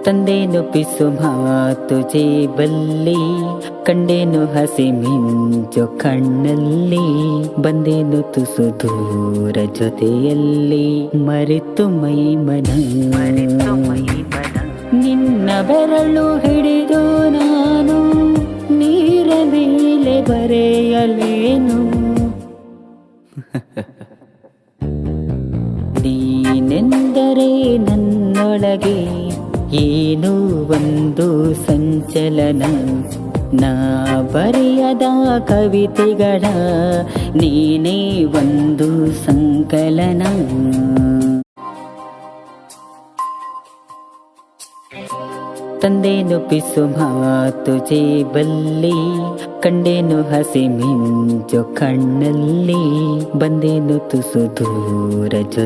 ತಂದೇನು ಪಿಸು ಮಾತು ಜೇಬಲ್ಲಿ, ಕಂಡೇನು ಹಸಿ ಮಿಂಚು ಕಣ್ಣಲ್ಲಿ, ಬಂದೇನು ತುಸು ದೂರ ಜೊತೆಯಲ್ಲಿ, ಮರೆತು ಮೈಮನ ನಿನ್ನ ಬೆರಳು ಹಿಡಿದು ನಾನು ನೀರ ಮೇಲೆ ಬರೆಯಲೇನು. ನೀನೆಂದರೆ ನನ್ನೊಳಗೆ ಏನೋ ಒಂದು ಸಂಚಲನ, ನಾ ಬರೆಯದ ಕವಿತೆಗಳ ನೀನೇ ಒಂದು ಸಂಕಲನ. ತಂದೇನು ಪಿಸು ಮಾತು ಜೇಬಲ್ಲಿ, ಕಂಡೇನು ಹಸಿ ಮಿಂಚು ಕಣ್ಣಲ್ಲಿ, ಬಂದೇನು ತುಸು ದೂರ